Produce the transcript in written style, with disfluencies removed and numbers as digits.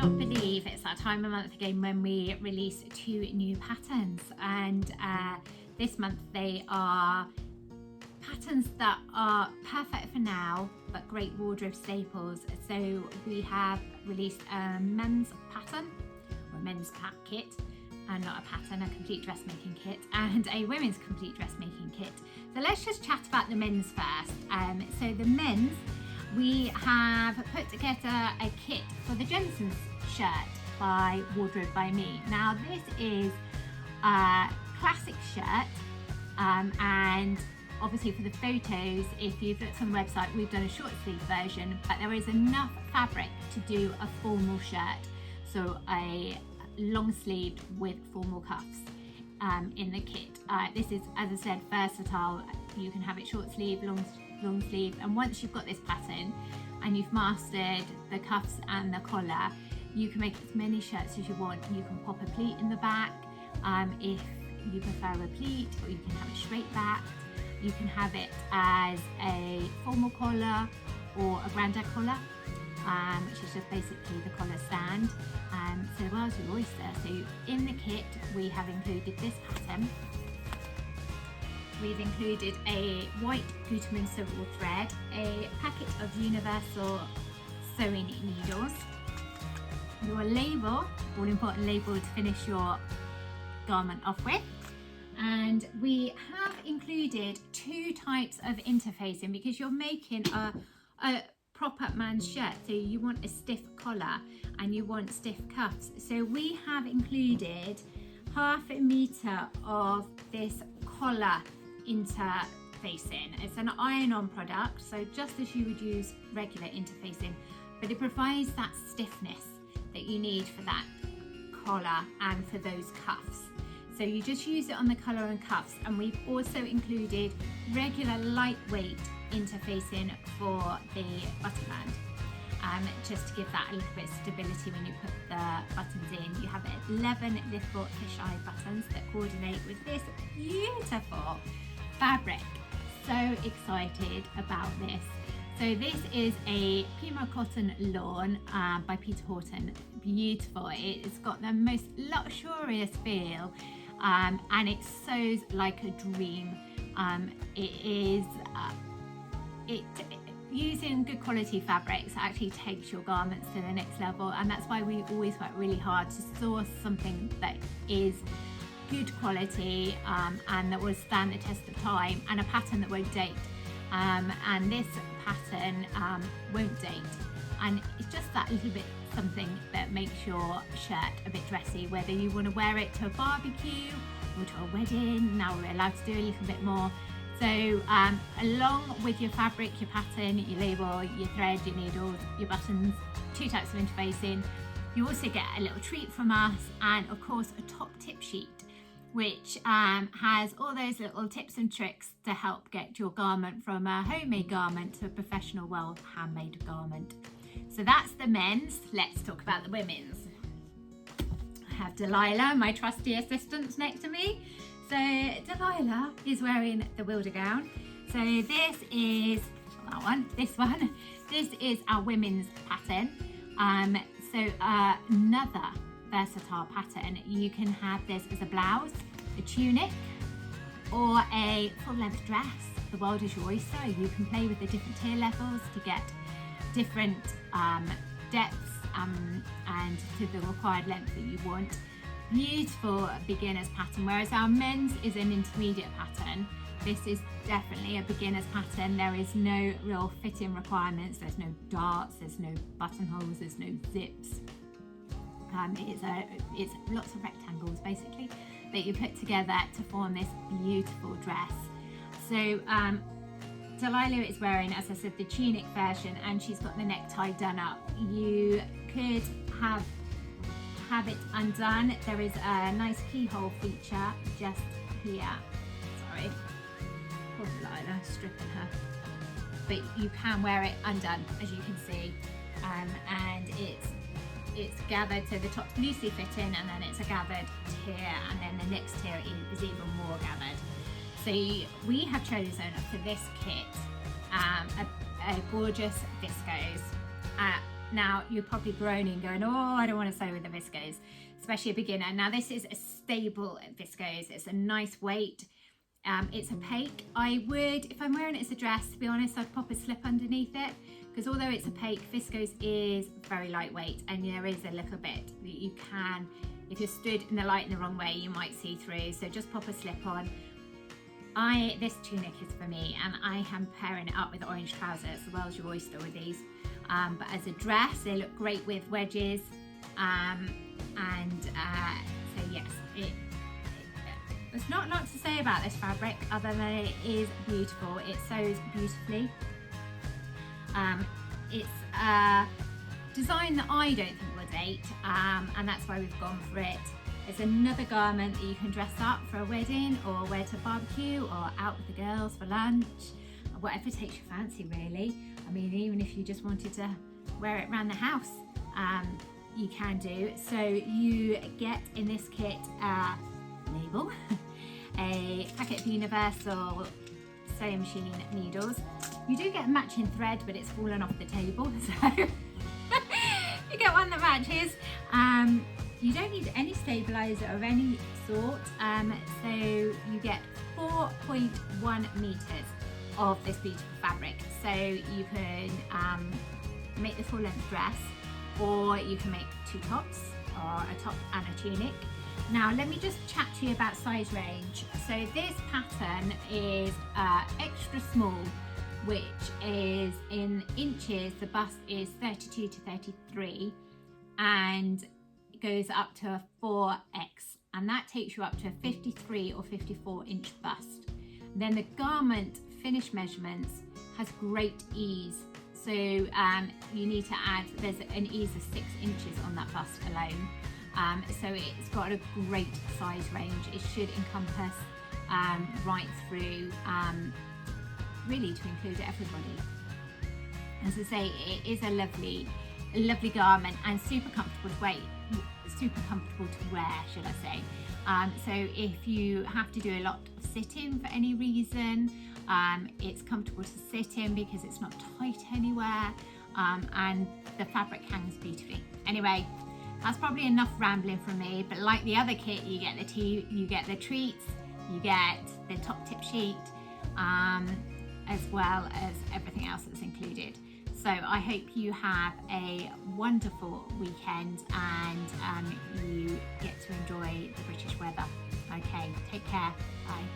cannot believe it's that time of month again when we release 2 new patterns, and this month they are patterns that are perfect for now but great wardrobe staples. So we have released a men's pattern, or a men's kit, and not a pattern, a complete dressmaking kit, and a women's complete dressmaking kit. So let's just chat about the men's first. So the men's, we have put together a kit for the Jensen shirt by Wardrobe by Me. Now this is a classic shirt, and obviously for the photos, if you've looked on the website, we've done a short sleeve version, but there is enough fabric to do a formal shirt, so a long sleeve with formal cuffs in the kit. This is, as I said, versatile. You can have it short sleeve, long sleeve, and once you've got this pattern and you've mastered the cuffs and the collar, you can make as many shirts as you want. You can pop a pleat in the back if you prefer a pleat, or you can have it straight backed. You can have it as a formal collar or a grandad collar, which is just basically the collar stand. So the world's your oyster. So in the kit we have included this pattern. We've included a white Gutermann sewable thread, a packet of universal sewing needles, your label, all important label to finish your garment off with, and we have included 2 types of interfacing because you're making a proper man's shirt, so you want a stiff collar and you want stiff cuffs. So we have included 1/2 meter of this collar interfacing. It's an iron-on product, so just as you would use regular interfacing, but it provides that stiffness that you need for that collar and for those cuffs. So you just use it on the collar and cuffs, and we've also included regular lightweight interfacing for the button band, just to give that a little bit of stability when you put the buttons in. You have 11 little fisheye buttons that coordinate with this beautiful fabric. So excited about this. So this is a Pima Cotton Lawn by Peter Horton. Beautiful. It's got the most luxurious feel, and it sews like a dream. Using good quality fabrics actually takes your garments to the next level, and that's why we always work really hard to source something that is good quality and that will stand the test of time, and a pattern that won't date. And this pattern won't date, and it's just that little bit something that makes your shirt a bit dressy, whether you want to wear it to a barbecue or to a wedding. Now we're allowed to do a little bit more. So along with your fabric, your pattern, your label, your thread, your needles, your buttons, 2 types of interfacing, you also get a little treat from us, and of course a top tip sheet, which has all those little tips and tricks to help get your garment from a homemade garment to a professional, well handmade garment. So that's the men's. Let's talk about the women's. I have Delilah, my trusty assistant, next to me. So Delilah is wearing the Wilder gown. So this is this is our women's pattern. So another versatile pattern. You can have this as a blouse, a tunic, or a full-length dress. The world is your oyster. You can play with the different tier levels to get different depths and to the required length that you want. Beautiful beginner's pattern, whereas our men's is an intermediate pattern. This is definitely a beginner's pattern. There is no real fitting requirements. There's no darts, there's no buttonholes, there's no zips. It's lots of rectangles basically that you put together to form this beautiful dress. So Delilah is wearing, as I said, the tunic version, and she's got the necktie done up. You could have it undone. There is a nice keyhole feature just here. Sorry, poor Delilah, stripping her. But you can wear it undone, as you can see, and it's gathered, so the top's loosely fitting, and then it's a gathered tier, and then the next tier is even more gathered. So we have chosen for this kit a gorgeous viscose. Now you're probably groaning going, oh, I don't want to sew with the viscose, especially a beginner. Now this is a stable viscose. It's a nice weight. It's opaque. I would, if I'm wearing it as a dress, to be honest, I'd pop a slip underneath it, because although it's opaque, viscose is very lightweight, and there is a little bit that you can, if you're stood in the light in the wrong way, you might see through. So just pop a slip on. This tunic is for me, and I am pairing it up with orange trousers. The world's your oyster with these. But as a dress, they look great with wedges. So yes, there's not a lot to say about this fabric other than it is beautiful. It sews beautifully. It's a design that I don't think will date, and that's why we've gone for it. It's another garment that you can dress up for a wedding, or wear to a barbecue, or out with the girls for lunch, or whatever takes your fancy really. I mean, even if you just wanted to wear it around the house, you can do. So you get in this kit a label, a packet of universal sewing machine needles. You do get a matching thread, but it's fallen off the table, so you get one that matches. You don't need any stabilizer of any sort, so you get 4.1 meters of this beautiful fabric. So you can make the full length dress, or you can make two tops, or a top and a tunic. Now let me just chat to you about size range. So this pattern is extra small, which is in inches. The bust is 32 to 33, and it goes up to a 4X, and that takes you up to a 53 or 54 inch bust. Then the garment finish measurements has great ease. So you need to add, there's an ease of 6 inches on that bust alone. So it's got a great size range. It should encompass right through, really to include everybody. As I say, it is a lovely garment, and super comfortable to wear, should I say. So if you have to do a lot of sitting for any reason, it's comfortable to sit in because it's not tight anywhere, and the fabric hangs beautifully. Anyway, that's probably enough rambling from me, but like the other kit, you get the tea, you get the treats, you get the top tip sheet, as well as everything else that's included. So I hope you have a wonderful weekend, and you get to enjoy the British weather. Okay, take care, bye.